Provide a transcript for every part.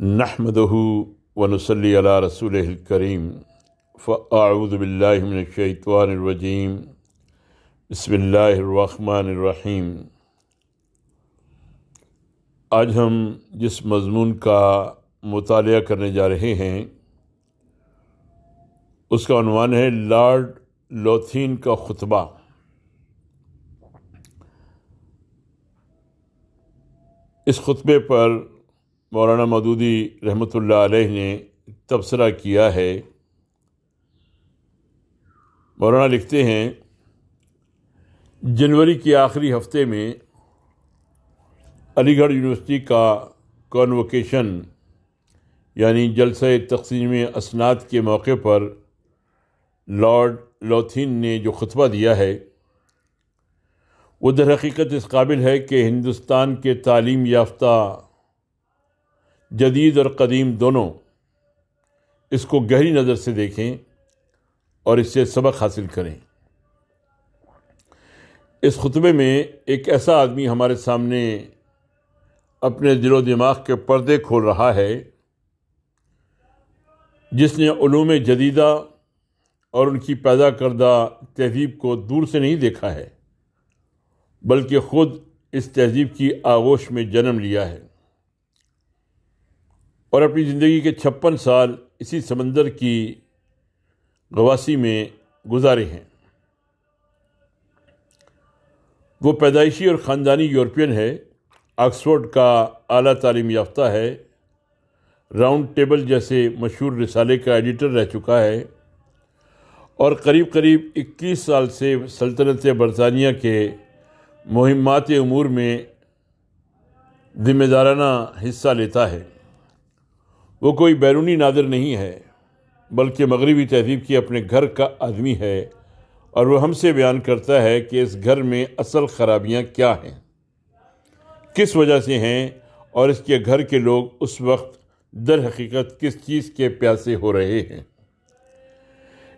نحمدہ ونصلی علی رسولہ الکریم فاعوذ باللہ من الشیطان الرجیم بسم اللہ الرحمن الرحیم۔ آج ہم جس مضمون کا مطالعہ کرنے جا رہے ہیں اس کا عنوان ہے لارڈ لوتھین کا خطبہ۔ اس خطبے پر مولانا مودودی رحمۃ اللہ علیہ نے تبصرہ کیا ہے۔ مولانا لکھتے ہیں، جنوری کے آخری ہفتے میں علی گڑھ یونیورسٹی کا کانوکیشن یعنی جلسہ تقسیم اسناد کے موقع پر لارڈ لوتھین نے جو خطبہ دیا ہے وہ در حقیقت اس قابل ہے کہ ہندوستان کے تعلیم یافتہ جدید اور قدیم دونوں اس کو گہری نظر سے دیکھیں اور اس سے سبق حاصل کریں۔ اس خطبے میں ایک ایسا آدمی ہمارے سامنے اپنے دل و دماغ کے پردے کھول رہا ہے جس نے علوم جدیدہ اور ان کی پیدا کردہ تہذیب کو دور سے نہیں دیکھا ہے بلکہ خود اس تہذیب کی آغوش میں جنم لیا ہے اور اپنی زندگی کے 56 سال اسی سمندر کی غواصی میں گزارے ہیں۔ وہ پیدائشی اور خاندانی یورپین ہے، آکسفورڈ کا اعلیٰ تعلیم یافتہ ہے، راؤنڈ ٹیبل جیسے مشہور رسالے کا ایڈیٹر رہ چکا ہے اور قریب 21 سال سے سلطنت برطانیہ کے مہمات امور میں ذمہ دارانہ حصہ لیتا ہے۔ وہ کوئی بیرونی ناظر نہیں ہے بلکہ مغربی تہذیب کی اپنے گھر کا آدمی ہے اور وہ ہم سے بیان کرتا ہے کہ اس گھر میں اصل خرابیاں کیا ہیں، کس وجہ سے ہیں اور اس کے گھر کے لوگ اس وقت در حقیقت کس چیز کے پیاسے ہو رہے ہیں۔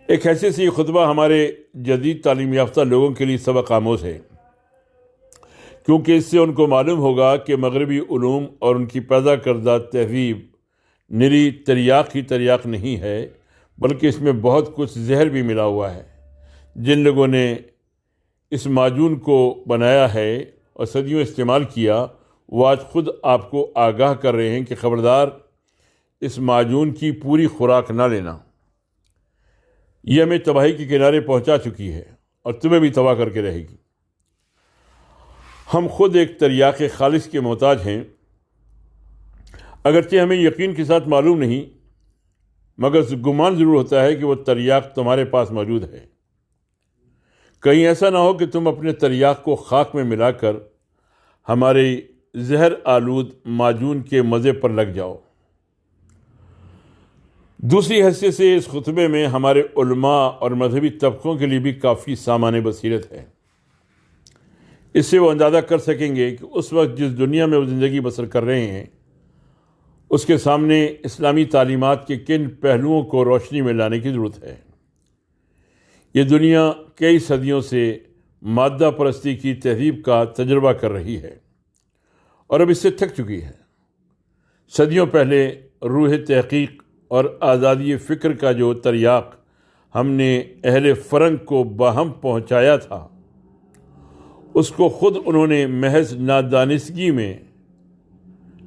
ایک حیثیت سے یہ خطبہ ہمارے جدید تعلیم یافتہ لوگوں کے لیے سبق آموز ہے، کیونکہ اس سے ان کو معلوم ہوگا کہ مغربی علوم اور ان کی پیدا کردہ تہذیب نری تریاق ہی تریاق نہیں ہے بلکہ اس میں بہت کچھ زہر بھی ملا ہوا ہے۔ جن لوگوں نے اس معجون کو بنایا ہے اور صدیوں استعمال کیا وہ آج خود آپ کو آگاہ کر رہے ہیں کہ خبردار اس معجون کی پوری خوراک نہ لینا، یہ ہمیں تباہی کے کنارے پہنچا چکی ہے اور تمہیں بھی تباہ کر کے رہے گی۔ ہم خود ایک تریاق خالص کے محتاج ہیں، اگرچہ ہمیں یقین کے ساتھ معلوم نہیں مگر گمان ضرور ہوتا ہے کہ وہ تریاق تمہارے پاس موجود ہے۔ کہیں ایسا نہ ہو کہ تم اپنے تریاق کو خاک میں ملا کر ہمارے زہر آلود معجون کے مزے پر لگ جاؤ۔ دوسری حیثیت سے اس خطبے میں ہمارے علماء اور مذہبی طبقوں کے لیے بھی کافی سامان بصیرت ہے۔ اس سے وہ اندازہ کر سکیں گے کہ اس وقت جس دنیا میں وہ زندگی بسر کر رہے ہیں اس کے سامنے اسلامی تعلیمات کے کن پہلوؤں کو روشنی میں لانے کی ضرورت ہے۔ یہ دنیا کئی صدیوں سے مادہ پرستی کی تہذیب کا تجربہ کر رہی ہے اور اب اس سے تھک چکی ہے۔ صدیوں پہلے روح تحقیق اور آزادی فکر کا جو تریاق ہم نے اہل فرنگ کو باہم پہنچایا تھا اس کو خود انہوں نے محض نادانستگی میں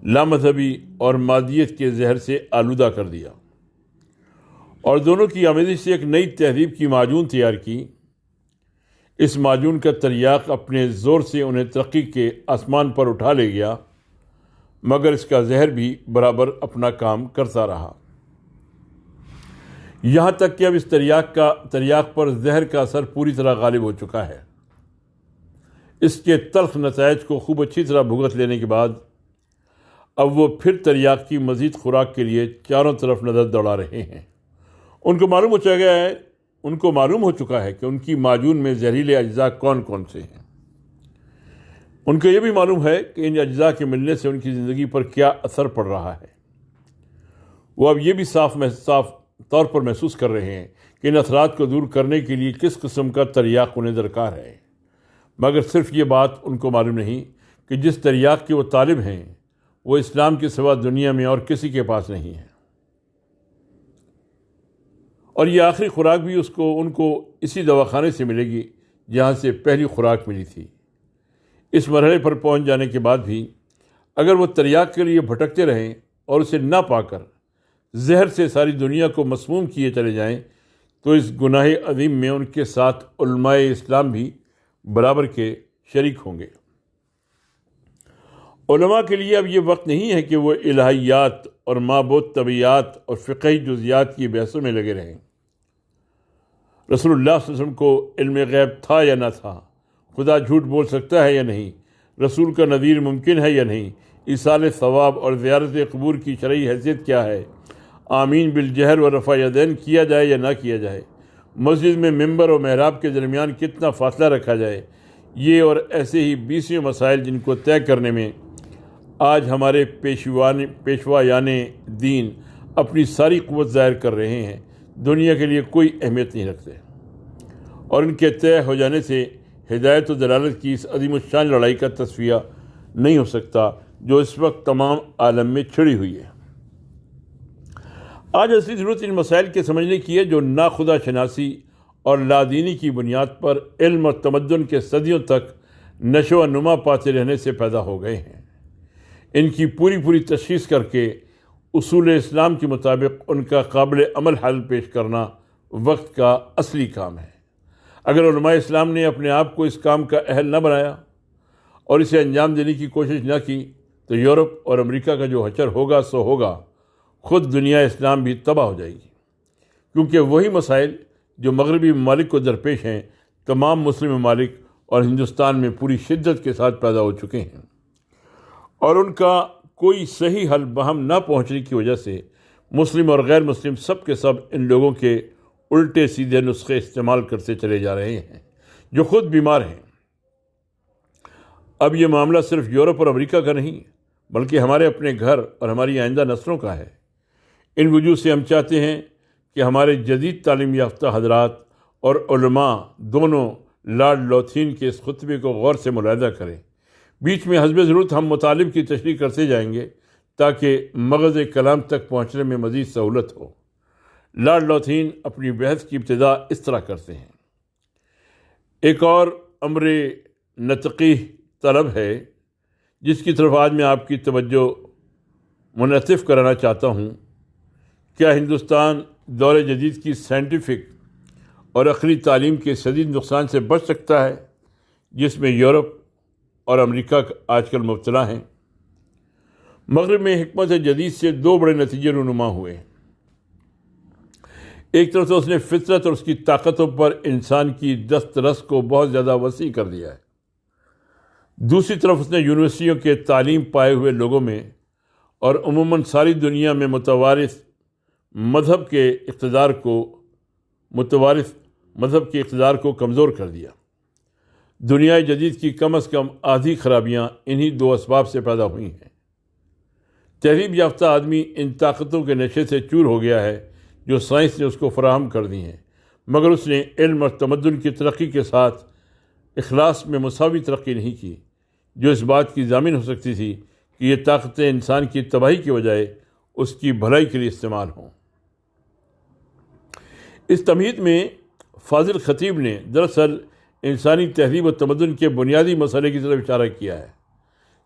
لامذہبی اور مادیت کے زہر سے آلودہ کر دیا اور دونوں کی آمیزش سے ایک نئی تہذیب کی معجون تیار کی۔ اس معجون کا تریاق اپنے زور سے انہیں ترقی کے آسمان پر اٹھا لے گیا مگر اس کا زہر بھی برابر اپنا کام کرتا رہا، یہاں تک کہ اب اس تریاق پر زہر کا اثر پوری طرح غالب ہو چکا ہے۔ اس کے تلخ نتائج کو خوب اچھی طرح بھگت لینے کے بعد اب وہ پھر تریاق کی مزید خوراک کے لیے چاروں طرف نظر دوڑا رہے ہیں۔ ان کو معلوم ہو چکا ہے کہ ان کی معجون میں زہریلے اجزاء کون کون سے ہیں۔ ان کو یہ بھی معلوم ہے کہ ان اجزاء کے ملنے سے ان کی زندگی پر کیا اثر پڑ رہا ہے۔ وہ اب یہ بھی صاف طور پر محسوس کر رہے ہیں کہ ان اثرات کو دور کرنے کے لیے کس قسم کا تریاق انہیں درکار ہے، مگر صرف یہ بات ان کو معلوم نہیں کہ جس تریاق کے وہ طالب ہیں وہ اسلام کے سوا دنیا میں اور کسی کے پاس نہیں ہے، اور یہ آخری خوراک بھی ان کو اسی دواخانے سے ملے گی جہاں سے پہلی خوراک ملی تھی۔ اس مرحلے پر پہنچ جانے کے بعد بھی اگر وہ تریاق کے لیے بھٹکتے رہیں اور اسے نہ پا کر زہر سے ساری دنیا کو مسموم کیے چلے جائیں تو اس گناہ عظیم میں ان کے ساتھ علماء اسلام بھی برابر کے شریک ہوں گے۔ علماء کے لیے اب یہ وقت نہیں ہے کہ وہ الہیات اور معبود طبیعات اور فقہی جزیات کی بحثوں میں لگے رہیں۔ رسول اللہ صلی اللہ علیہ وسلم کو علم غیب تھا یا نہ تھا، خدا جھوٹ بول سکتا ہے یا نہیں، رسول کا نذیر ممکن ہے یا نہیں، ایصال ثواب اور زیارت قبور کی شرعی حیثیت کیا ہے، آمین بالجہر و رفع یدین کیا جائے یا نہ کیا جائے، مسجد میں ممبر و محراب کے درمیان کتنا فاصلہ رکھا جائے، یہ اور ایسے ہی 20 مسائل جن کو طے کرنے میں آج ہمارے پیشوایان دین اپنی ساری قوت ظاہر کر رہے ہیں، دنیا کے لیے کوئی اہمیت نہیں رکھتے، اور ان کے طے ہو جانے سے ہدایت و دلالت کی اس عظیم الشان لڑائی کا تصفیہ نہیں ہو سکتا جو اس وقت تمام عالم میں چھڑی ہوئی ہے۔ آج اصلی ضرورت ان مسائل کے سمجھنے کی ہے جو ناخدا شناسی اور لادینی کی بنیاد پر علم اور تمدن کے صدیوں تک نشو و نما پاتے رہنے سے پیدا ہو گئے ہیں۔ ان کی پوری تشخیص کر کے اصول اسلام کے مطابق ان کا قابل عمل حل پیش کرنا وقت کا اصلی کام ہے۔ اگر علماء اسلام نے اپنے آپ کو اس کام کا اہل نہ بنایا اور اسے انجام دینے کی کوشش نہ کی تو یورپ اور امریکہ کا جو حشر ہوگا سو ہوگا، خود دنیا اسلام بھی تباہ ہو جائے گی، کیونکہ وہی مسائل جو مغربی ممالک کو درپیش ہیں تمام مسلم ممالک اور ہندوستان میں پوری شدت کے ساتھ پیدا ہو چکے ہیں، اور ان کا کوئی صحیح حل بہم نہ پہنچنے کی وجہ سے مسلم اور غیر مسلم سب کے سب ان لوگوں کے الٹے سیدھے نسخے استعمال کرتے چلے جا رہے ہیں جو خود بیمار ہیں۔ اب یہ معاملہ صرف یورپ اور امریکہ کا نہیں بلکہ ہمارے اپنے گھر اور ہماری آئندہ نسلوں کا ہے۔ ان وجوہ سے ہم چاہتے ہیں کہ ہمارے جدید تعلیم یافتہ حضرات اور علماء دونوں لارڈ لوتھین کے اس خطبے کو غور سے ملاحظہ کریں۔ بیچ میں حسب ضرورت ہم مطالب کی تشریح کرتے جائیں گے تاکہ مغز کلام تک پہنچنے میں مزید سہولت ہو۔ لارڈ لوتھین اپنی بحث کی ابتدا اس طرح کرتے ہیں: ایک اور امر نطقی طلب ہے جس کی طرف آج میں آپ کی توجہ منعطف کرانا چاہتا ہوں۔ کیا ہندوستان دور جدید کی سائنٹیفک اور عقلی تعلیم کے شدید نقصان سے بچ سکتا ہے جس میں یورپ اور امریکہ آج کل مبتلا ہیں؟ مغرب میں حکمت جدید سے دو بڑے نتیجے رونما ہوئے ہیں۔ ایک طرف تو اس نے فطرت اور اس کی طاقتوں پر انسان کی دسترس کو بہت زیادہ وسیع کر دیا ہے، دوسری طرف اس نے یونیورسٹیوں کے تعلیم پائے ہوئے لوگوں میں اور عموماً ساری دنیا میں متوارث مذہب کے اقتدار کو کمزور کر دیا۔ دنیا جدید کی کم از کم آدھی خرابیاں انہی دو اسباب سے پیدا ہوئی ہیں۔ تہذیب یافتہ آدمی ان طاقتوں کے نشے سے چور ہو گیا ہے جو سائنس نے اس کو فراہم کر دی ہیں، مگر اس نے علم اور تمدن کی ترقی کے ساتھ اخلاص میں مساوی ترقی نہیں کی جو اس بات کی ضامن ہو سکتی تھی کہ یہ طاقتیں انسان کی تباہی کی بجائے اس کی بھلائی کے لیے استعمال ہوں۔ اس تمہید میں فاضل خطیب نے دراصل انسانی تہذیب و تمدن کے بنیادی مسئلے کی طرف اشارہ کیا ہے۔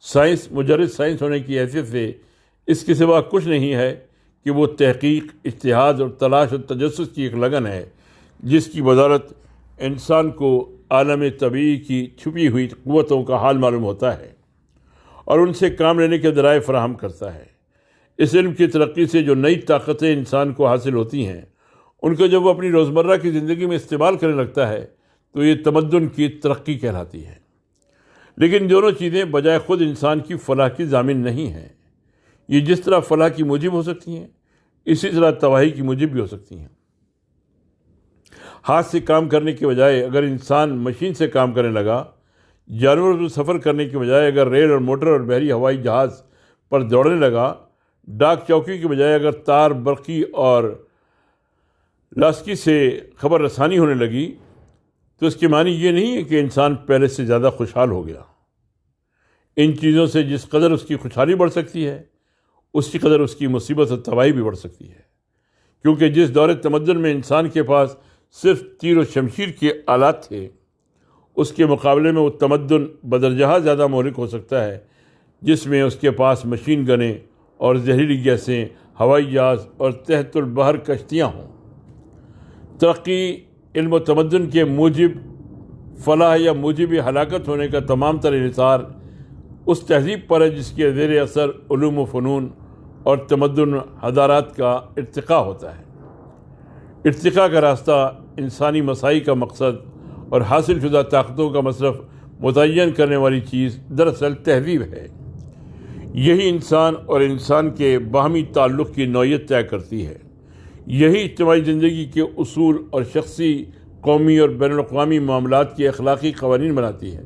سائنس مجرد سائنس ہونے کی حیثیت سے اس کے سوا کچھ نہیں ہے کہ وہ تحقیق، اجتہاد اور تلاش اور تجسس کی ایک لگن ہے جس کی بدولت انسان کو عالم طبیعی کی چھپی ہوئی قوتوں کا حال معلوم ہوتا ہے اور ان سے کام لینے کے ذرائع فراہم کرتا ہے۔ اس علم کی ترقی سے جو نئی طاقتیں انسان کو حاصل ہوتی ہیں ان کو جب وہ اپنی روزمرہ کی زندگی میں استعمال کرنے لگتا ہے تو یہ تمدن کی ترقی کہلاتی ہے۔ لیکن دونوں چیزیں بجائے خود انسان کی فلاح کی ضامن نہیں ہیں۔ یہ جس طرح فلاح کی موجب ہو سکتی ہیں اسی طرح تباہی کی موجب بھی ہو سکتی ہیں۔ ہاتھ سے کام کرنے کے بجائے اگر انسان مشین سے کام کرنے لگا، جانوروں پر سفر کرنے کے بجائے اگر ریل اور موٹر اور بحری ہوائی جہاز پر دوڑنے لگا، ڈاک چوکی کے بجائے اگر تار برقی اور لاسکی سے خبر رسانی ہونے لگی تو اس کے معنی یہ نہیں ہے کہ انسان پہلے سے زیادہ خوشحال ہو گیا۔ ان چیزوں سے جس قدر اس کی خوشحالی بڑھ سکتی ہے، اسی قدر اس کی مصیبت اور تباہی بھی بڑھ سکتی ہے، کیونکہ جس دور تمدن میں انسان کے پاس صرف تیر و شمشیر کے آلات تھے، اس کے مقابلے میں وہ تمدن بدرجہ زیادہ مہلک ہو سکتا ہے جس میں اس کے پاس مشین گنیں اور زہریلی گیسیں، ہوائی جہاز اور تحت البحر کشتیاں ہوں۔ ترقی، علم و تمدن کے موجب فلاح یا موجب ہلاکت ہونے کا تمام تر انحصار اس تہذیب پر ہے جس کے زیر اثر علوم و فنون اور تمدن حضارات کا ارتقاء ہوتا ہے۔ ارتقاء کا راستہ انسانی مساعی کا مقصد اور حاصل شدہ طاقتوں کا مصرف متعین کرنے والی چیز دراصل تہذیب ہے۔ یہی انسان اور انسان کے باہمی تعلق کی نوعیت طے کرتی ہے۔ یہی اجتماعی زندگی کے اصول اور شخصی، قومی اور بین الاقوامی معاملات کے اخلاقی قوانین بناتی ہے،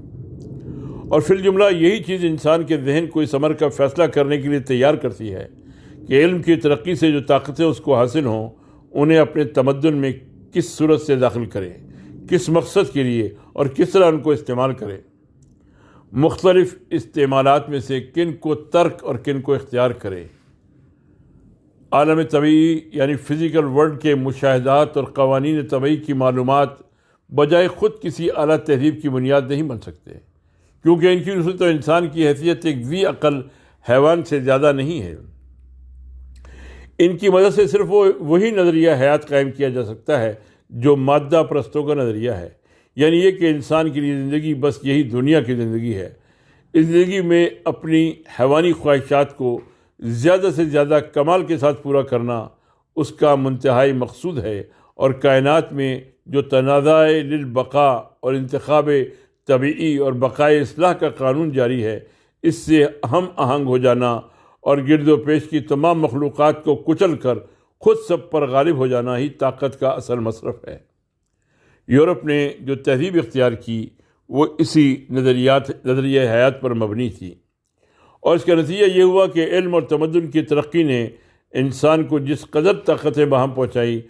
اور فی الجملہ یہی چیز انسان کے ذہن کو اس امر کا فیصلہ کرنے کے لیے تیار کرتی ہے کہ علم کی ترقی سے جو طاقتیں اس کو حاصل ہوں، انہیں اپنے تمدن میں کس صورت سے داخل کرے، کس مقصد کے لیے، اور کس طرح ان کو استعمال کرے۔ مختلف استعمالات میں سے کن کو ترک اور کن کو اختیار کرے۔ عالم طبعی یعنی فزیکل ورلڈ کے مشاہدات اور قوانین طبعی کی معلومات بجائے خود کسی اعلیٰ تہذیب کی بنیاد نہیں بن سکتے، کیونکہ ان کی رسل تو انسان کی حیثیت ایک ذی عقل حیوان سے زیادہ نہیں ہے۔ ان کی مدد سے صرف وہی نظریہ حیات قائم کیا جا سکتا ہے جو مادہ پرستوں کا نظریہ ہے، یعنی یہ کہ انسان کے لیے زندگی بس یہی دنیا کی زندگی ہے۔ اس زندگی میں اپنی حیوانی خواہشات کو زیادہ سے زیادہ کمال کے ساتھ پورا کرنا اس کا منتہائی مقصود ہے، اور کائنات میں جو تنازع للبقاء اور انتخاب طبیعی اور بقائے اصلاح کا قانون جاری ہے، اس سے ہم آہنگ ہو جانا اور گرد و پیش کی تمام مخلوقات کو کچل کر خود سب پر غالب ہو جانا ہی طاقت کا اصل مصرف ہے۔ یورپ نے جو تہذیب اختیار کی وہ اسی نظریہ حیات پر مبنی تھی، اور اس کا نتیجہ یہ ہوا کہ علم اور تمدن کی ترقی نے انسان کو جس قدر طاقتیں باہم پہنچائی،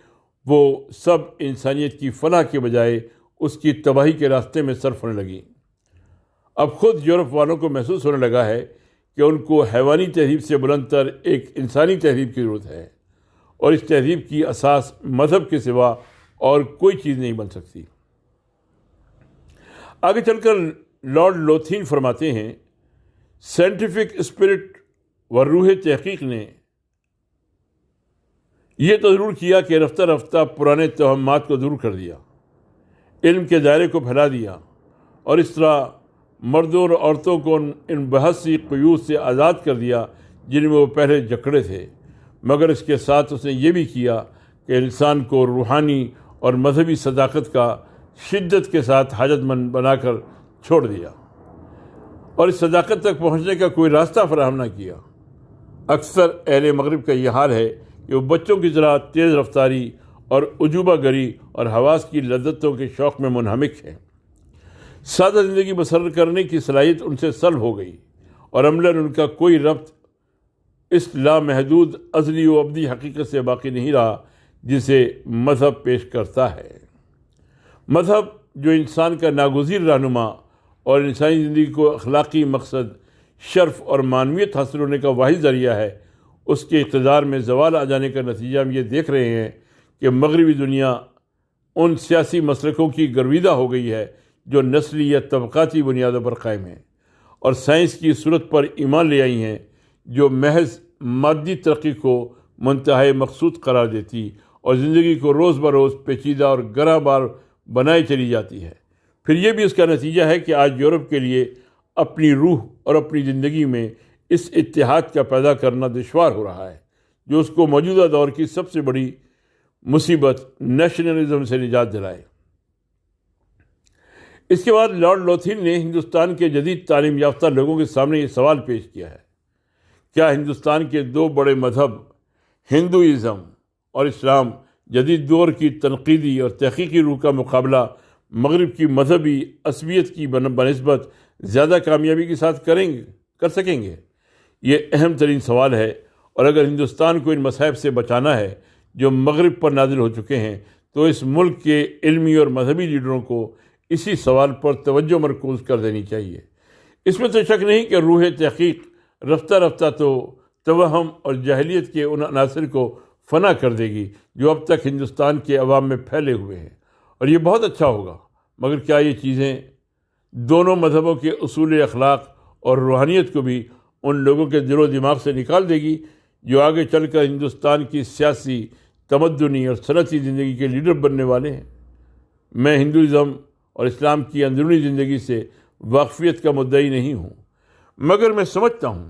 وہ سب انسانیت کی فلاح کے بجائے اس کی تباہی کے راستے میں صرف ہونے لگی۔ اب خود یورپ والوں کو محسوس ہونے لگا ہے کہ ان کو حیوانی تہذیب سے بلند تر ایک انسانی تہذیب کی ضرورت ہے، اور اس تہذیب کی اساس مذہب کے سوا اور کوئی چیز نہیں بن سکتی۔ آگے چل کر لارڈ لوتھین فرماتے ہیں، سائنٹیفک اسپرٹ و روح تحقیق نے یہ تو ضرور کیا کہ رفتہ رفتہ پرانے توہمات کو دور کر دیا، علم کے دائرے کو پھیلا دیا، اور اس طرح مردوں اور عورتوں کو ان بہت سی قیود سے آزاد کر دیا جن میں وہ پہلے جکڑے تھے، مگر اس کے ساتھ اس نے یہ بھی کیا کہ انسان کو روحانی اور مذہبی صداقت کا شدت کے ساتھ حاجت مند بنا کر چھوڑ دیا، اور اس صداقت تک پہنچنے کا کوئی راستہ فراہم نہ کیا۔ اکثر اہل مغرب کا یہ حال ہے کہ وہ بچوں کی طرح تیز رفتاری اور عجوبہ گری اور حواس کی لذتوں کے شوق میں منہمک ہیں۔ سادہ زندگی بسر کرنے کی صلاحیت ان سے سلب ہو گئی، اور عملاً ان کا کوئی ربط اس لامحدود ازلی و ابدی حقیقت سے باقی نہیں رہا جسے مذہب پیش کرتا ہے۔ مذہب جو انسان کا ناگزیر رہنما اور انسانی زندگی کو اخلاقی مقصد، شرف اور معنویت حاصل ہونے کا واحد ذریعہ ہے، اس کے اقتدار میں زوال آ جانے کا نتیجہ ہم یہ دیکھ رہے ہیں کہ مغربی دنیا ان سیاسی مسلکوں کی گرویدہ ہو گئی ہے جو نسلی یا طبقاتی بنیادوں پر قائم ہیں، اور سائنس کی صورت پر ایمان لے آئی ہیں جو محض مادی ترقی کو منتہائی مقصود قرار دیتی اور زندگی کو روز بروز پیچیدہ اور گراں بار بنائے چلی جاتی ہے۔ پھر یہ بھی اس کا نتیجہ ہے کہ آج یورپ کے لیے اپنی روح اور اپنی زندگی میں اس اتحاد کا پیدا کرنا دشوار ہو رہا ہے جو اس کو موجودہ دور کی سب سے بڑی مصیبت نیشنلزم سے نجات دلائے۔ اس کے بعد لارڈ لوتھین نے ہندوستان کے جدید تعلیم یافتہ لوگوں کے سامنے یہ سوال پیش کیا ہے، کیا ہندوستان کے دو بڑے مذہب ہندوازم اور اسلام جدید دور کی تنقیدی اور تحقیقی روح کا مقابلہ مغرب کی مذہبی عصبیت کی بنسبت زیادہ کامیابی کے ساتھ کر سکیں گے؟ یہ اہم ترین سوال ہے، اور اگر ہندوستان کو ان مصائب سے بچانا ہے جو مغرب پر نازل ہو چکے ہیں، تو اس ملک کے علمی اور مذہبی لیڈروں کو اسی سوال پر توجہ مرکوز کر دینی چاہیے۔ اس میں تو شک نہیں کہ روح تحقیق رفتہ رفتہ تو توہم اور جاہلیت کے ان عناصر کو فنا کر دے گی جو اب تک ہندوستان کے عوام میں پھیلے ہوئے ہیں، اور یہ بہت اچھا ہوگا۔ مگر کیا یہ چیزیں دونوں مذہبوں کے اصول اخلاق اور روحانیت کو بھی ان لوگوں کے دل و دماغ سے نکال دے گی جو آگے چل کر ہندوستان کی سیاسی، تمدنی اور صنعتی زندگی کے لیڈر بننے والے ہیں؟ میں ہندوازم اور اسلام کی اندرونی زندگی سے واقفیت کا مدعی نہیں ہوں، مگر میں سمجھتا ہوں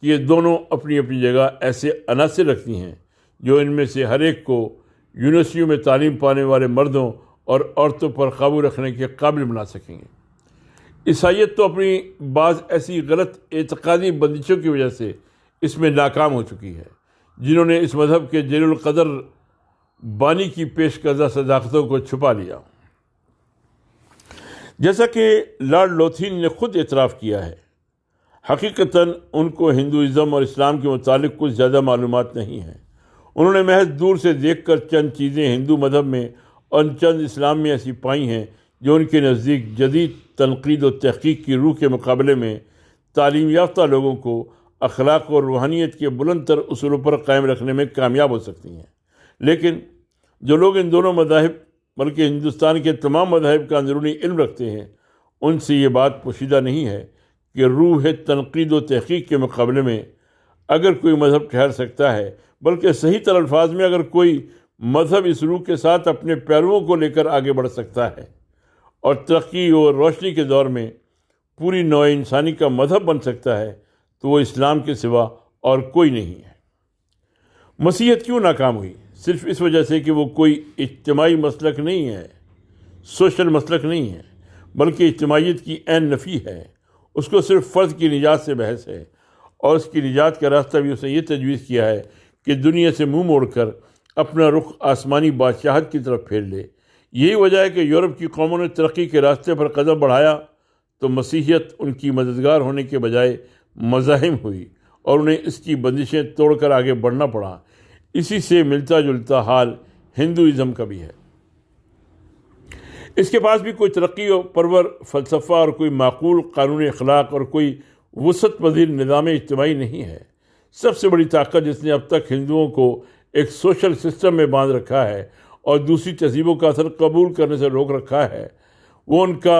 کہ یہ دونوں اپنی اپنی جگہ ایسے عناصر رکھتی ہیں جو ان میں سے ہر ایک کو یونیورسٹیوں میں تعلیم پانے والے مردوں اور عورتوں پر قابو رکھنے کے قابل بنا سکیں گے۔ عیسائیت تو اپنی بعض ایسی غلط اعتقادی بندشوں کی وجہ سے اس میں ناکام ہو چکی ہے، جنہوں نے اس مذہب کے جلیل القدر بانی کی پیش کردہ صداقتوں کو چھپا لیا۔ جیسا کہ لارڈ لوتھین نے خود اعتراف کیا ہے، حقیقتاً ان کو ہندوازم اور اسلام کے متعلق کچھ زیادہ معلومات نہیں ہیں۔ انہوں نے محض دور سے دیکھ کر چند چیزیں ہندو مذہب میں اور چند اسلام میں ایسی پائی ہیں جو ان کے نزدیک جدید تنقید و تحقیق کی روح کے مقابلے میں تعلیم یافتہ لوگوں کو اخلاق اور روحانیت کے بلند تر اصولوں پر قائم رکھنے میں کامیاب ہو سکتی ہیں۔ لیکن جو لوگ ان دونوں مذاہب بلکہ ہندوستان کے تمام مذاہب کا اندرونی علم رکھتے ہیں، ان سے یہ بات پوشیدہ نہیں ہے کہ روح تنقید و تحقیق کے مقابلے میں اگر کوئی مذہب ٹھہر سکتا ہے، بلکہ صحیح تر الفاظ میں اگر کوئی مذہب اس روح کے ساتھ اپنے پیرووں کو لے کر آگے بڑھ سکتا ہے اور ترقی اور روشنی کے دور میں پوری نوع انسانی کا مذہب بن سکتا ہے، تو وہ اسلام کے سوا اور کوئی نہیں ہے۔ مسیحیت کیوں ناکام ہوئی؟ صرف اس وجہ سے کہ وہ کوئی اجتماعی مسلک نہیں ہے، سوشل مسلک نہیں ہے، بلکہ اجتماعیت کی عین نفی ہے۔ اس کو صرف فرد کی نجات سے بحث ہے، اور اس کی نجات کا راستہ بھی اسے یہ تجویز کیا ہے کہ دنیا سے منہ موڑ کر اپنا رخ آسمانی بادشاہت کی طرف پھیر لے۔ یہی وجہ ہے کہ یورپ کی قوموں نے ترقی کے راستے پر قدم بڑھایا تو مسیحیت ان کی مددگار ہونے کے بجائے مزاحم ہوئی، اور انہیں اس کی بندشیں توڑ کر آگے بڑھنا پڑا۔ اسی سے ملتا جلتا حال ہندوازم کا بھی ہے۔ اس کے پاس بھی کوئی ترقی و پرور فلسفہ اور کوئی معقول قانون اخلاق اور کوئی وسعت پذیر نظام اجتماعی نہیں ہے۔ سب سے بڑی طاقت جس نے اب تک ہندوؤں کو ایک سوشل سسٹم میں باندھ رکھا ہے اور دوسری تہذیبوں کا اثر قبول کرنے سے روک رکھا ہے، وہ ان کا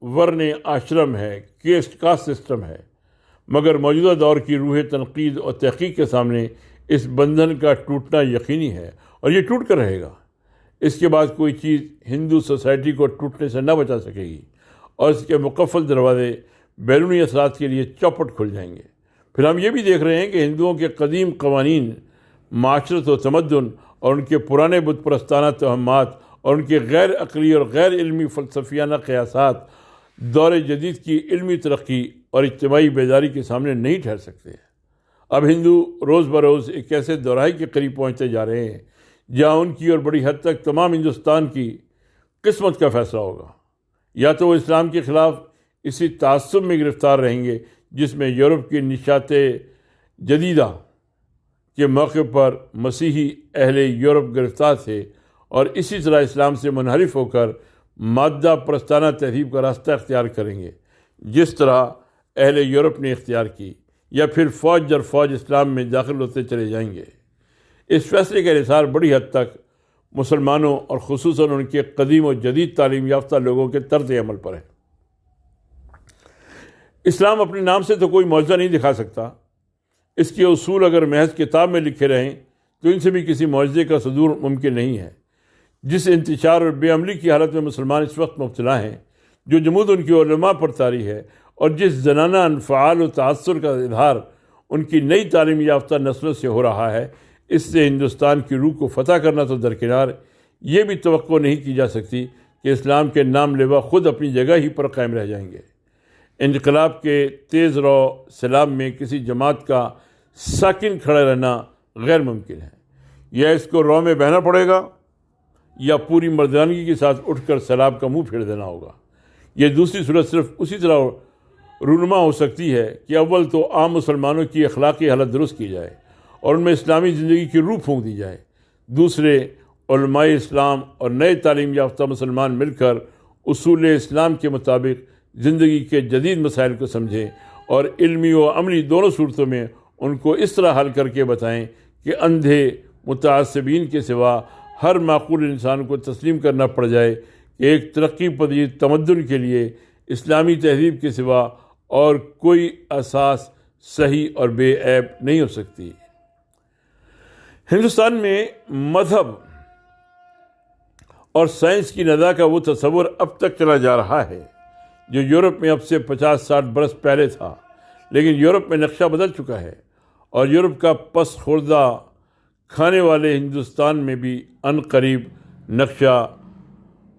ورن آشرم ہے، کاسٹ سسٹم ہے۔ مگر موجودہ دور کی روح تنقید اور تحقیق کے سامنے اس بندھن کا ٹوٹنا یقینی ہے، اور یہ ٹوٹ کر رہے گا۔ اس کے بعد کوئی چیز ہندو سوسائٹی کو ٹوٹنے سے نہ بچا سکے گی، اور اس کے مقفل دروازے بیرونی اثرات کے لیے چوپٹ کھل جائیں گے۔ پھر ہم یہ بھی دیکھ رہے ہیں کہ ہندوؤں کے قدیم قوانین، معاشرت و تمدن اور ان کے پرانے بت پرستانہ توہمات اور ان کے غیر عقلی اور غیر علمی فلسفیانہ قیاسات دور جدید کی علمی ترقی اور اجتماعی بیداری کے سامنے نہیں ٹھہر سکتے۔ اب ہندو روز بروز ایک ایسے دوراہی کے قریب پہنچتے جا رہے ہیں جہاں ان کی اور بڑی حد تک تمام ہندوستان کی قسمت کا فیصلہ ہوگا۔ یا تو وہ اسلام کے خلاف اسی تعصب میں گرفتار رہیں گے جس میں یورپ کی نشاط جدیدہ کے موقع پر مسیحی اہل یورپ گرفتار تھے، اور اسی طرح اسلام سے منحرف ہو کر مادہ پرستانہ تہذیب کا راستہ اختیار کریں گے جس طرح اہل یورپ نے اختیار کی، یا پھر فوج در فوج اسلام میں داخل ہوتے چلے جائیں گے۔ اس فیصلے کا انحصار بڑی حد تک مسلمانوں اور خصوصاً ان کے قدیم و جدید تعلیم یافتہ لوگوں کے طرز عمل پر ہے۔ اسلام اپنے نام سے تو کوئی معجزہ نہیں دکھا سکتا۔ اس کے اصول اگر محض کتاب میں لکھے رہیں تو ان سے بھی کسی معجزے کا صدور ممکن نہیں ہے۔ جس انتشار اور بے عملی کی حالت میں مسلمان اس وقت مبتلا ہیں، جو جمود ان کی علماء پر طاری ہے، اور جس زنانہ انفعال و تعثر کا اظہار ان کی نئی تعلیم یافتہ نسلوں سے ہو رہا ہے، اس سے ہندوستان کی روح کو فتح کرنا تو درکنار، یہ بھی توقع نہیں کی جا سکتی کہ اسلام کے نام لیوا خود اپنی جگہ ہی پر قائم رہ جائیں گے۔ انقلاب کے تیز رو سیلاب میں کسی جماعت کا ساکن کھڑا رہنا غیر ممکن ہے۔ یا اس کو رو میں بہنا پڑے گا، یا پوری مردانگی کے ساتھ اٹھ کر سیلاب کا منہ پھیر دینا ہوگا۔ یہ دوسری صورت صرف اسی طرح رونما ہو سکتی ہے کہ اول تو عام مسلمانوں کی اخلاقی حالت درست کی جائے اور ان میں اسلامی زندگی کی روح پھونک دی جائے، دوسرے علماء اسلام اور نئے تعلیم یافتہ مسلمان مل کر اصول اسلام کے مطابق زندگی کے جدید مسائل کو سمجھیں اور علمی و عملی دونوں صورتوں میں ان کو اس طرح حل کر کے بتائیں کہ اندھے متعصبین کے سوا ہر معقول انسان کو تسلیم کرنا پڑ جائے کہ ایک ترقی پذیر تمدن کے لیے اسلامی تہذیب کے سوا اور کوئی اساس صحیح اور بے عیب نہیں ہو سکتی۔ ہندوستان میں مذہب اور سائنس کی ندا کا وہ تصور اب تک چلا جا رہا ہے جو یورپ میں اب سے 50-60 برس پہلے تھا، لیکن یورپ میں نقشہ بدل چکا ہے اور یورپ کا پس خوردہ کھانے والے ہندوستان میں بھی ان قریب نقشہ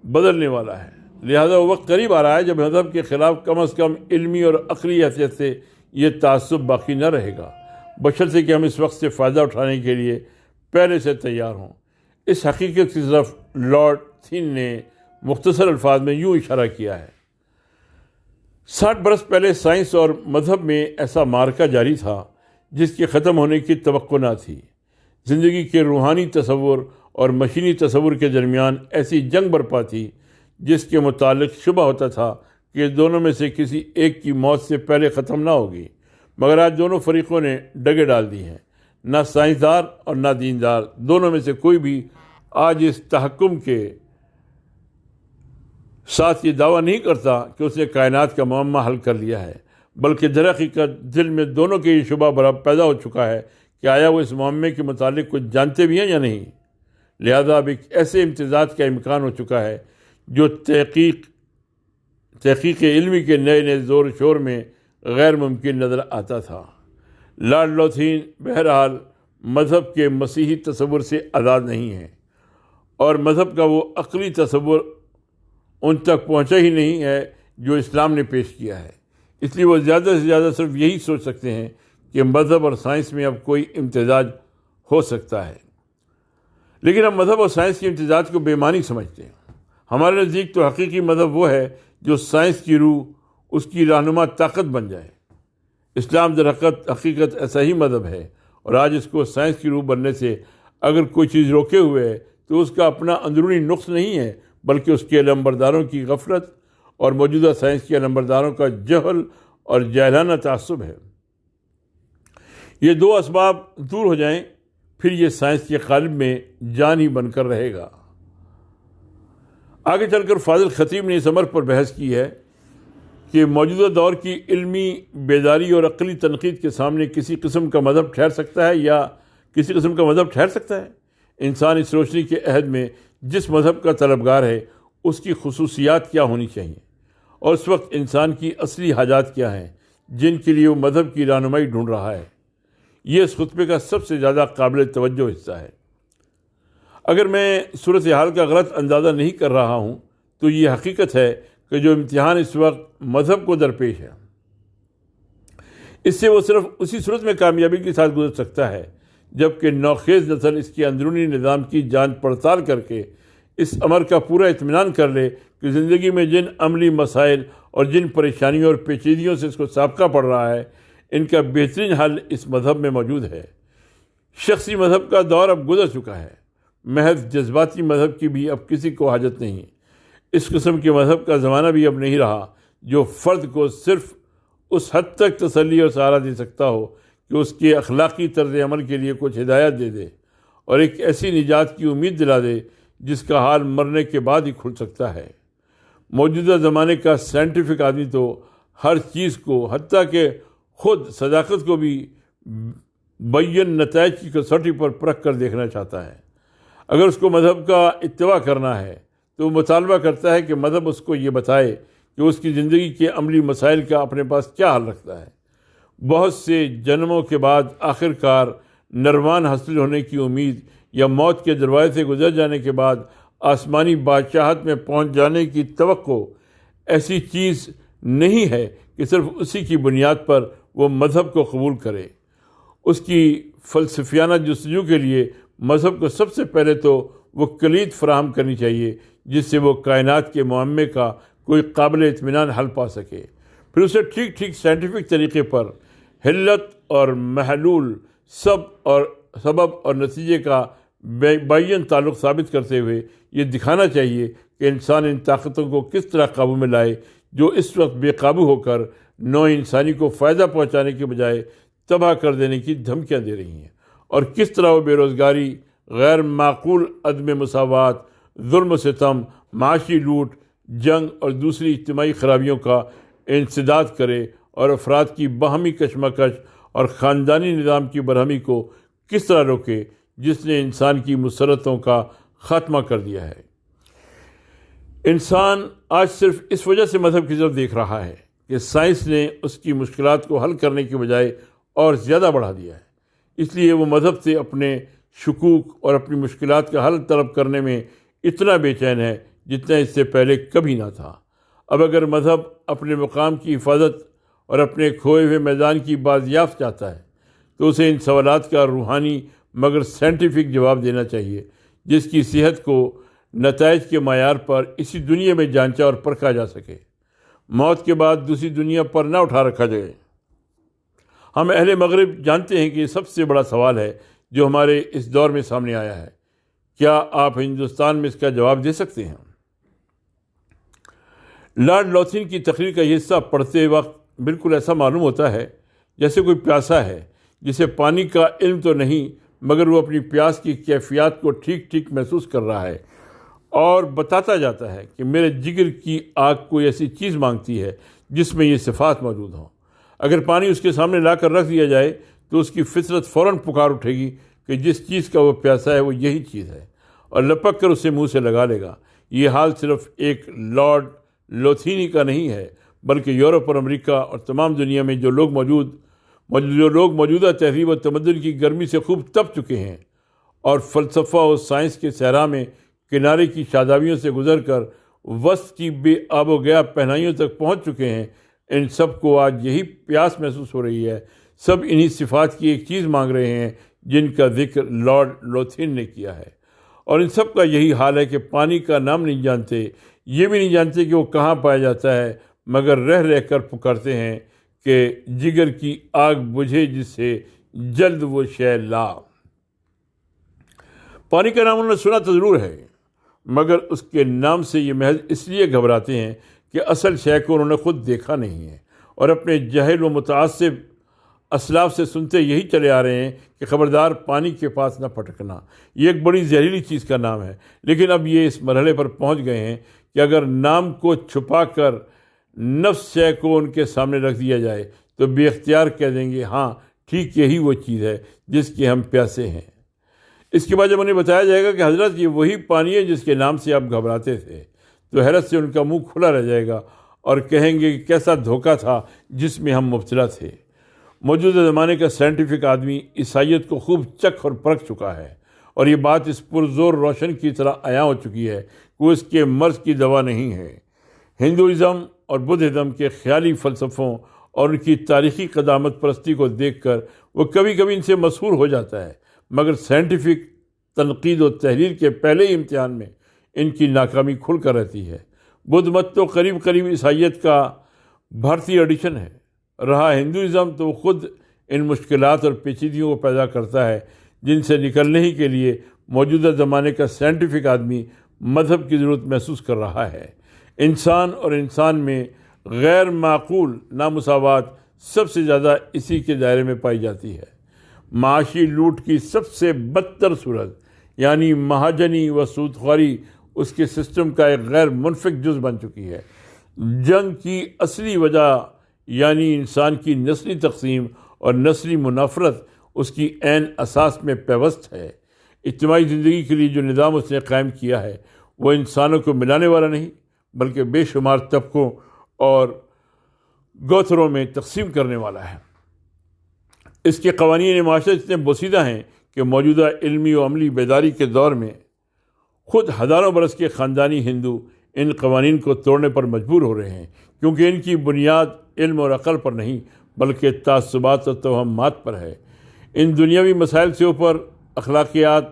بدلنے والا ہے۔ لہذا وہ وقت قریب آ رہا ہے جب مذہب کے خلاف کم از کم علمی اور عقلی حیثیت سے یہ تعصب باقی نہ رہے گا، بشرطے کہ ہم اس وقت سے فائدہ اٹھانے کے لیے پہلے سے تیار ہوں۔ اس حقیقت کی طرف لارڈ تھین نے مختصر الفاظ میں یوں اشارہ کیا ہے: 60 برس پہلے سائنس اور مذہب میں ایسا معرکہ جاری تھا جس کے ختم ہونے کی توقع نہ تھی۔ زندگی کے روحانی تصور اور مشینی تصور کے درمیان ایسی جنگ برپا تھی جس کے متعلق شبہ ہوتا تھا کہ دونوں میں سے کسی ایک کی موت سے پہلے ختم نہ ہوگی، مگر آج دونوں فریقوں نے ڈگے ڈال دی ہیں۔ نہ سائنسدار اور نہ دیندار، دونوں میں سے کوئی بھی آج اس تحکم کے ساتھ یہ دعویٰ نہیں کرتا کہ اس نے کائنات کا معمہ حل کر لیا ہے، بلکہ در حقیقت دل میں دونوں کے یہ شبہ پیدا ہو چکا ہے کہ آیا وہ اس معمے کے متعلق کچھ جانتے بھی ہیں یا نہیں۔ لہذا اب ایک ایسے امتزاج کا امکان ہو چکا ہے جو تحقیق علمی کے نئے نئے زور و شور میں غیر ممکن نظر آتا تھا۔ لارڈ لوتھین بہرحال مذہب کے مسیحی تصور سے آزاد نہیں ہیں، اور مذہب کا وہ عقلی تصور ان تک پہنچا ہی نہیں ہے جو اسلام نے پیش کیا ہے۔ اس لیے وہ زیادہ سے زیادہ صرف یہی سوچ سکتے ہیں کہ مذہب اور سائنس میں اب کوئی امتزاج ہو سکتا ہے، لیکن ہم مذہب اور سائنس کے امتزاج کو بے معنی سمجھتے ہیں۔ ہمارے نزدیک تو حقیقی مذہب وہ ہے جو سائنس کی روح اس کی رہنما طاقت بن جائے۔ اسلام در حقیقت ایسا ہی مذہب ہے، اور آج اس کو سائنس کی روح بننے سے اگر کوئی چیز روکے ہوئے ہے تو اس کا اپنا اندرونی نقص نہیں ہے، بلکہ اس کے علمبرداروں کی غفلت اور موجودہ سائنس کے علمبرداروں کا جہل اور جاہلانہ تعصب ہے۔ یہ دو اسباب دور ہو جائیں، پھر یہ سائنس کے قالب میں جان ہی بن کر رہے گا۔ آگے چل کر فاضل خطیب نے اس امر پر بحث کی ہے کہ موجودہ دور کی علمی بیداری اور عقلی تنقید کے سامنے کسی قسم کا مذہب ٹھہر سکتا ہے یا کسی قسم کا مذہب ٹھہر سکتا ہے؟ انسان اس روشنی کے عہد میں جس مذہب کا طلبگار ہے اس کی خصوصیات کیا ہونی چاہیے، اور اس وقت انسان کی اصلی حاجات کیا ہیں جن کے لیے وہ مذہب کی رہنمائی ڈھونڈ رہا ہے، یہ اس خطبے کا سب سے زیادہ قابل توجہ حصہ ہے۔ اگر میں صورتحال کا غلط اندازہ نہیں کر رہا ہوں تو یہ حقیقت ہے کہ جو امتحان اس وقت مذہب کو درپیش ہے، اس سے وہ صرف اسی صورت میں کامیابی کے ساتھ گزر سکتا ہے جبکہ نوخیز نسل اس کی اندرونی نظام کی جانچ پڑتال کر کے اس امر کا پورا اطمینان کر لے کہ زندگی میں جن عملی مسائل اور جن پریشانیوں اور پیچیدگیوں سے اس کو سابقہ پڑ رہا ہے، ان کا بہترین حل اس مذہب میں موجود ہے۔ شخصی مذہب کا دور اب گزر چکا ہے، محض جذباتی مذہب کی بھی اب کسی کو حاجت نہیں۔ اس قسم کے مذہب کا زمانہ بھی اب نہیں رہا جو فرد کو صرف اس حد تک تسلی اور سہارا دے سکتا ہو کہ اس کے اخلاقی طرز عمل کے لیے کچھ ہدایت دے دے اور ایک ایسی نجات کی امید دلا دے جس کا حال مرنے کے بعد ہی کھل سکتا ہے۔ موجودہ زمانے کا سائنٹیفک آدمی تو ہر چیز کو، حتیٰ کہ خود صداقت کو بھی بین نتائج کی کسوٹی پر پرکھ کر دیکھنا چاہتا ہے۔ اگر اس کو مذہب کا اتباع کرنا ہے تو وہ مطالبہ کرتا ہے کہ مذہب اس کو یہ بتائے کہ اس کی زندگی کے عملی مسائل کا اپنے پاس کیا حل رکھتا ہے۔ بہت سے جنموں کے بعد آخر کار نروان حاصل ہونے کی امید یا موت کے دروازے سے گزر جانے کے بعد آسمانی بادشاہت میں پہنچ جانے کی توقع ایسی چیز نہیں ہے کہ صرف اسی کی بنیاد پر وہ مذہب کو قبول کرے۔ اس کی فلسفیانہ جستجو کے لیے مذہب کو سب سے پہلے تو وہ کلید فراہم کرنی چاہیے جس سے وہ کائنات کے معمے کا کوئی قابل اطمینان حل پا سکے، پھر اسے ٹھیک سائنٹیفک طریقے پر علت اور محلول سبب اور نتیجے کا بین تعلق ثابت کرتے ہوئے یہ دکھانا چاہیے کہ انسان ان طاقتوں کو کس طرح قابو میں لائے جو اس وقت بے قابو ہو کر نوع انسانی کو فائدہ پہنچانے کے بجائے تباہ کر دینے کی دھمکیاں دے رہی ہیں، اور کس طرح وہ بے روزگاری، غیر معقول عدم مساوات، ظلم و ستم، معاشی لوٹ، جنگ اور دوسری اجتماعی خرابیوں کا انسداد کرے اور افراد کی باہمی کشمکش اور خاندانی نظام کی برہمی کو کس طرح روکے، جس نے انسان کی مسرتوں کا خاتمہ کر دیا ہے۔ انسان آج صرف اس وجہ سے مذہب کی طرف دیکھ رہا ہے کہ سائنس نے اس کی مشکلات کو حل کرنے کے بجائے اور زیادہ بڑھا دیا ہے، اس لیے وہ مذہب سے اپنے شکوک اور اپنی مشکلات کا حل طلب کرنے میں اتنا بے چین ہے جتنا اس سے پہلے کبھی نہ تھا۔ اب اگر مذہب اپنے مقام کی حفاظت اور اپنے کھوئے ہوئے میدان کی بازیافت چاہتا ہے تو اسے ان سوالات کا روحانی مگر سائنٹیفک جواب دینا چاہیے، جس کی صحت کو نتائج کے معیار پر اسی دنیا میں جانچا اور پرکھا جا سکے، موت کے بعد دوسری دنیا پر نہ اٹھا رکھا جائے۔ ہم اہل مغرب جانتے ہیں کہ یہ سب سے بڑا سوال ہے جو ہمارے اس دور میں سامنے آیا ہے۔ کیا آپ ہندوستان میں اس کا جواب دے سکتے ہیں؟ لارڈ لوتھین کی تقریر کا یہ حصہ پڑھتے وقت بالکل ایسا معلوم ہوتا ہے جیسے کوئی پیاسا ہے جسے پانی کا علم تو نہیں، مگر وہ اپنی پیاس کی کیفیات کو ٹھیک ٹھیک محسوس کر رہا ہے اور بتاتا جاتا ہے کہ میرے جگر کی آگ کوئی ایسی چیز مانگتی ہے جس میں یہ صفات موجود ہوں۔ اگر پانی اس کے سامنے لا کر رکھ دیا جائے تو اس کی فطرت فوراً پکار اٹھے گی کہ جس چیز کا وہ پیاسا ہے وہ یہی چیز ہے، اور لپک کر اسے منہ سے لگا لے گا۔ یہ حال صرف ایک لارڈ لوتھینی کا نہیں ہے، بلکہ یورپ اور امریکہ اور تمام دنیا میں جو لوگ موجودہ تہذیب و تمدن کی گرمی سے خوب تپ چکے ہیں اور فلسفہ و سائنس کے صحرا میں کنارے کی شادابیوں سے گزر کر وسط کی بے آب و گیا پہنائیوں تک پہنچ چکے ہیں، ان سب کو آج یہی پیاس محسوس ہو رہی ہے۔ سب انہی صفات کی ایک چیز مانگ رہے ہیں جن کا ذکر لارڈ لوتھین نے کیا ہے، اور ان سب کا یہی حال ہے کہ پانی کا نام نہیں جانتے، یہ بھی نہیں جانتے کہ وہ کہاں پایا جاتا ہے، مگر رہ رہ کر پکارتے ہیں کہ جگر کی آگ بجھے جس سے جلد وہ شے لا۔ پانی کا نام انہوں نے سنا تو ضرور ہے، مگر اس کے نام سے یہ محض اس لیے گھبراتے ہیں کہ اصل شے کو انہوں نے خود دیکھا نہیں ہے، اور اپنے جاہل و متعصب اسلاف سے سنتے یہی چلے آ رہے ہیں کہ خبردار پانی کے پاس نہ پھٹکنا۔ یہ ایک بڑی زہریلی چیز کا نام ہے، لیکن اب یہ اس مرحلے پر پہنچ گئے ہیں کہ اگر نام کو چھپا کر نفس شے کو ان کے سامنے رکھ دیا جائے تو بے اختیار کہہ دیں گے ہاں ٹھیک یہی وہ چیز ہے جس کے ہم پیاسے ہیں۔ اس کے بعد جب انہیں بتایا جائے گا کہ حضرت یہ وہی پانی ہے جس کے نام سے آپ گھبراتے تھے، تو حیرت سے ان کا منہ کھلا رہ جائے گا اور کہیں گے کہ کیسا دھوکہ تھا جس میں ہم مبتلا تھے۔ موجودہ زمانے کا سائنٹیفک آدمی عیسائیت کو خوب چکھ اور پرکھ چکا ہے، اور یہ بات اس پرزور روشن کی طرح عیاں ہو چکی ہے کہ وہ اس کے مرض کی دوا نہیں ہے۔ ہندوازم اور بدھزم کے خیالی فلسفوں اور ان کی تاریخی قدامت پرستی کو دیکھ کر وہ کبھی کبھی ان سے مسحور ہو جاتا ہے، مگر سائنٹیفک تنقید و تحلیل کے پہلے ہی امتحان میں ان کی ناکامی کھل کر رہتی ہے۔ بدھ مت تو قریب قریب عیسائیت کا بھارتی ایڈیشن ہے، رہا ہندوازم تو خود ان مشکلات اور پیچیدگیوں کو پیدا کرتا ہے جن سے نکلنے ہی کے لیے موجودہ زمانے کا سائنٹیفک آدمی مذہب کی ضرورت محسوس کر رہا ہے۔ انسان اور انسان میں غیر معقول نامساوات سب سے زیادہ اسی کے دائرے میں پائی جاتی ہے۔ معاشی لوٹ کی سب سے بدتر صورت یعنی مہاجنی و سودخواری اس کے سسٹم کا ایک غیر منفک جز بن چکی ہے۔ جنگ کی اصلی وجہ یعنی انسان کی نسلی تقسیم اور نسلی منافرت اس کی عین اساس میں پیوست ہے۔ اجتماعی زندگی کے لیے جو نظام اس نے قائم کیا ہے وہ انسانوں کو ملانے والا نہیں بلکہ بے شمار طبقوں اور گوتھروں میں تقسیم کرنے والا ہے۔ اس کے قوانین معاشرت اتنے بوسیدہ ہیں کہ موجودہ علمی و عملی بیداری کے دور میں خود ہزاروں برس کے خاندانی ہندو ان قوانین کو توڑنے پر مجبور ہو رہے ہیں، کیونکہ ان کی بنیاد علم اور عقل پر نہیں بلکہ تعصبات اور توہمات پر ہے۔ ان دنیاوی مسائل سے اوپر اخلاقیات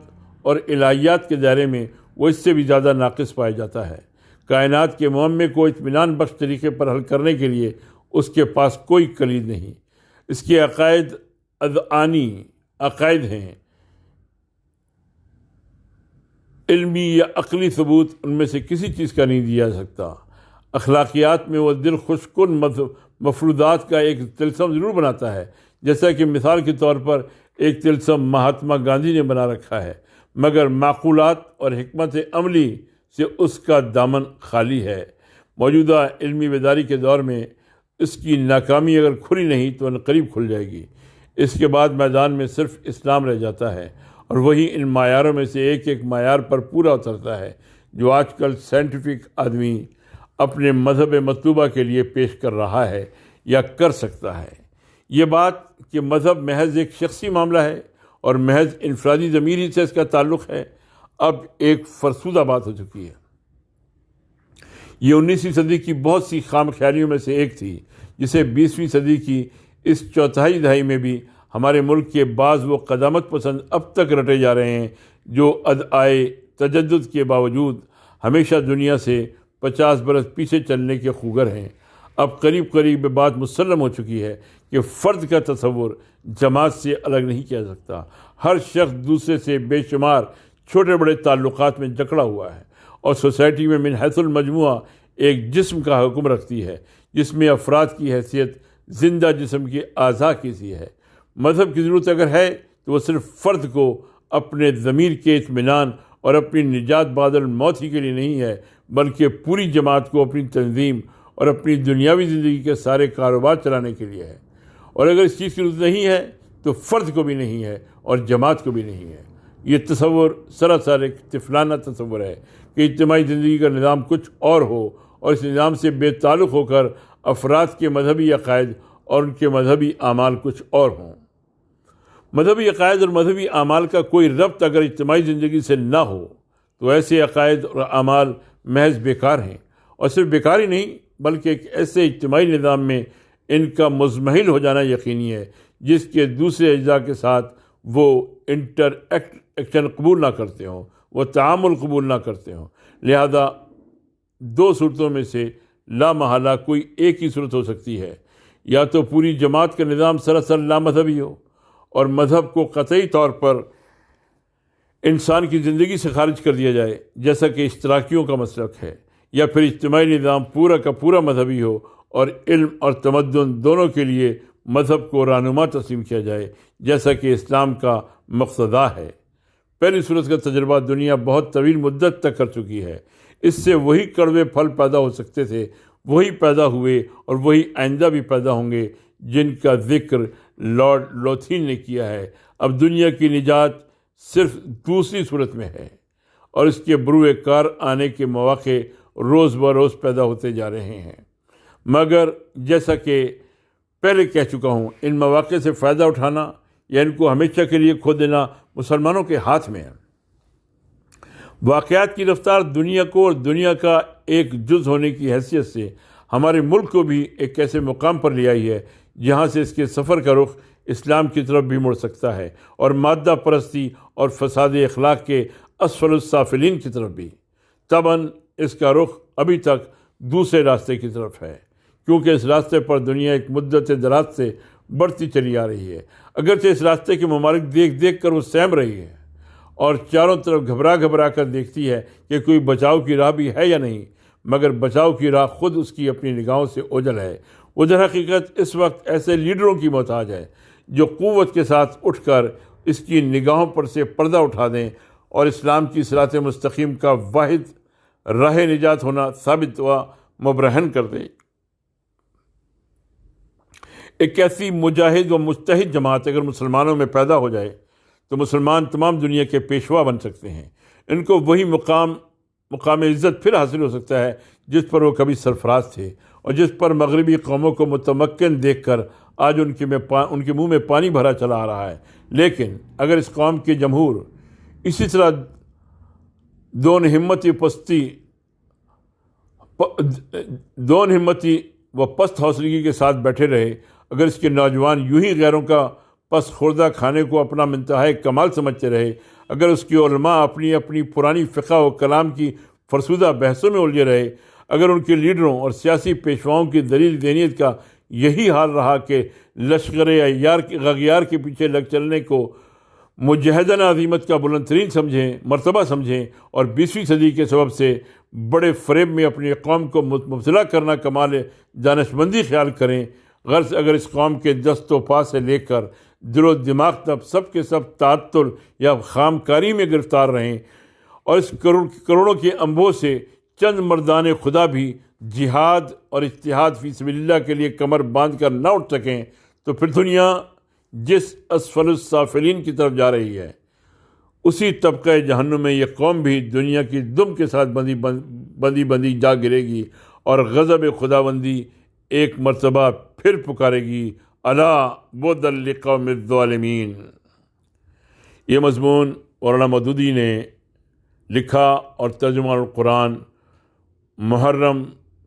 اور الہیات کے دائرے میں وہ اس سے بھی زیادہ ناقص پایا جاتا ہے۔ کائنات کے معمے کو اطمینان بخش طریقے پر حل کرنے کے لیے اس کے پاس کوئی کلید نہیں۔ اس کے عقائد اذعانی عقائد ہیں، علمی یا عقلی ثبوت ان میں سے کسی چیز کا نہیں دیا جا سکتا۔ اخلاقیات میں وہ دل خوش کن مفروضات کا ایک طلسم ضرور بناتا ہے، جیسا کہ مثال کے طور پر ایک طلسم مہاتما گاندھی نے بنا رکھا ہے، مگر معقولات اور حکمت عملی سے اس کا دامن خالی ہے۔ موجودہ علمی بیداری کے دور میں اس کی ناکامی اگر کھلی نہیں تو عنقریب کھل جائے گی۔ اس کے بعد میدان میں صرف اسلام رہ جاتا ہے، اور وہی ان معیاروں میں سے ایک معیار پر پورا اترتا ہے جو آج کل سائنٹیفک آدمی اپنے مذہب مطلوبہ کے لیے پیش کر رہا ہے یا کر سکتا ہے۔ یہ بات کہ مذہب محض ایک شخصی معاملہ ہے اور محض انفرادی ضمیر ہی سے اس کا تعلق ہے، اب ایک فرسودہ بات ہو چکی ہے۔ یہ 19ویں صدی کی بہت سی خام خیالیوں میں سے ایک تھی، جسے 20ویں صدی کی اس چوتھائی دہائی میں بھی ہمارے ملک کے بعض وہ قدامت پسند اب تک رٹے جا رہے ہیں جو ادعائے تجدد کے باوجود ہمیشہ دنیا سے 50 برس پیچھے چلنے کے خوگر ہیں۔ اب قریب قریب بات مسلم ہو چکی ہے کہ فرد کا تصور جماعت سے الگ نہیں کیا سکتا۔ ہر شخص دوسرے سے بے شمار چھوٹے بڑے تعلقات میں جکڑا ہوا ہے، اور سوسائٹی میں من حیث المجموعہ ایک جسم کا حکم رکھتی ہے جس میں افراد کی حیثیت زندہ جسم کے اعضاء کی سی ہے۔ مذہب کی ضرورت اگر ہے تو وہ صرف فرد کو اپنے ضمیر کے اطمینان اور اپنی نجات بعد الموت ہی کے لیے نہیں ہے، بلکہ پوری جماعت کو اپنی تنظیم اور اپنی دنیاوی زندگی کے سارے کاروبار چلانے کے لیے ہے۔ اور اگر اس چیز کی ضرورت نہیں ہے تو فرد کو بھی نہیں ہے اور جماعت کو بھی نہیں ہے۔ یہ تصور سراسر ایک طفلانہ تصور ہے کہ اجتماعی زندگی کا نظام کچھ اور ہو، اور اس نظام سے بے تعلق ہو کر افراد کے مذہبی عقائد اور ان کے مذہبی اعمال کچھ اور ہوں۔ مذہبی عقائد اور مذہبی اعمال کا کوئی ربط اگر اجتماعی زندگی سے نہ ہو تو ایسے عقائد اور اعمال محض بیکار ہیں، اور صرف بیکار ہی نہیں بلکہ ایک ایسے اجتماعی نظام میں ان کا مزمحل ہو جانا یقینی ہے جس کے دوسرے اجزاء کے ساتھ وہ انٹر ایکشن قبول نہ کرتے ہوں، وہ تعامل قبول نہ کرتے ہوں۔ لہذا دو صورتوں میں سے لا محالہ کوئی ایک ہی صورت ہو سکتی ہے، یا تو پوری جماعت کا نظام سراسر لا مذہبی ہو اور مذہب کو قطعی طور پر انسان کی زندگی سے خارج کر دیا جائے جیسا کہ اشتراکیوں کا مسلک ہے، یا پھر اجتماعی نظام پورا کا پورا مذہبی ہو اور علم اور تمدن دونوں کے لیے مذہب کو رہنما تسلیم کیا جائے جیسا کہ اسلام کا مقتضا ہے۔ پہلی صورت کا تجربہ دنیا بہت طویل مدت تک کر چکی ہے۔ اس سے وہی کڑوے پھل پیدا ہو سکتے تھے، وہی پیدا ہوئے اور وہی آئندہ بھی پیدا ہوں گے جن کا ذکر لارڈ لوتھین نے کیا ہے۔ اب دنیا کی نجات صرف دوسری صورت میں ہے، اور اس کے بروئے کار آنے کے مواقع روز بروز پیدا ہوتے جا رہے ہیں، مگر جیسا کہ پہلے کہہ چکا ہوں، ان مواقع سے فائدہ اٹھانا یا ان کو ہمیشہ کے لیے کھو دینا مسلمانوں کے ہاتھ میں ہے۔ واقعات کی رفتار دنیا کو اور دنیا کا ایک جز ہونے کی حیثیت سے ہمارے ملک کو بھی ایک ایسے مقام پر لے آئی ہے جہاں سے اس کے سفر کا رخ اسلام کی طرف بھی مڑ سکتا ہے، اور مادہ پرستی اور فساد اخلاق کے اسفل السافلین کی طرف بھی۔ طبعاً اس کا رخ ابھی تک دوسرے راستے کی طرف ہے، کیونکہ اس راستے پر دنیا ایک مدت دراز سے بڑھتی چلی آ رہی ہے۔ اگرچہ اس راستے کے ممالک دیکھ دیکھ کر وہ سہم رہی ہے اور چاروں طرف گھبرا گھبرا کر دیکھتی ہے کہ کوئی بچاؤ کی راہ بھی ہے یا نہیں، مگر بچاؤ کی راہ خود اس کی اپنی نگاہوں سے اوجھل ہے۔ وہ در حقیقت اس وقت ایسے لیڈروں کی محتاج ہے جو قوت کے ساتھ اٹھ کر اس کی نگاہوں پر سے پردہ اٹھا دیں اور اسلام کی صراط مستقیم کا واحد راہ نجات ہونا ثابت و مبرہن کر دیں۔ ایک ایسی مجاہد و مجتہد جماعت اگر مسلمانوں میں پیدا ہو جائے تو مسلمان تمام دنیا کے پیشوا بن سکتے ہیں۔ ان کو وہی مقام عزت پھر حاصل ہو سکتا ہے جس پر وہ کبھی سرفراز تھے، اور جس پر مغربی قوموں کو متمکن دیکھ کر آج ان کے منہ میں پانی بھرا چلا آ رہا ہے۔ لیکن اگر اس قوم کے جمہور اسی طرح دون ہمتی و پست حوصلگی کے ساتھ بیٹھے رہے، اگر اس کے نوجوان یوں ہی غیروں کا پس خوردہ کھانے کو اپنا منتہا کمال سمجھتے رہے، اگر اس کے علماء اپنی اپنی پرانی فقہ و کلام کی فرسودہ بحثوں میں الجھے رہے، اگر ان کے لیڈروں اور سیاسی پیشواؤں کی دلیل دینیت کا یہی حال رہا کہ لشکر غغیار کے پیچھے لگ چلنے کو مجاہدانہ عظیمت کا بلند ترین مرتبہ سمجھیں اور 20ویں صدی کے سبب سے بڑے فریب میں اپنی قوم کو مبتلا کرنا کمال دانشمندی خیال کریں، غرض اگر اس قوم کے دست و پا سے لے کر دل و دماغ تک سب کے سب تعطل یا خام کاری میں گرفتار رہیں اور اس کروڑوں کے انبوں سے چند مردان خدا بھی جہاد اور اجتہاد فی سبیل اللہ کے لیے کمر باندھ کر نہ اٹھ سکیں، تو پھر دنیا جس اسفل السافلین کی طرف جا رہی ہے، اسی طبقہ جہنم میں یہ قوم بھی دنیا کی دم کے ساتھ بندی جا گرے گی اور غضب خداوندی ایک مرتبہ پھر پکارے گی، الا بعدا لقوم الظالمین۔ یہ مضمون مولانا مودودی نے لکھا اور ترجمہ القرآن محرم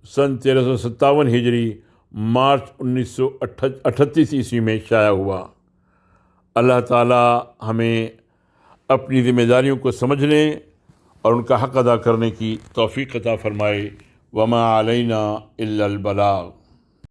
سن 1357 ہجری مارچ 1938 عیسوی میں شائع ہوا۔ اللہ تعالی ہمیں اپنی ذمہ داریوں کو سمجھنے اور ان کا حق ادا کرنے کی توفیق عطا فرمائے۔ وما علینا الا البلاغ۔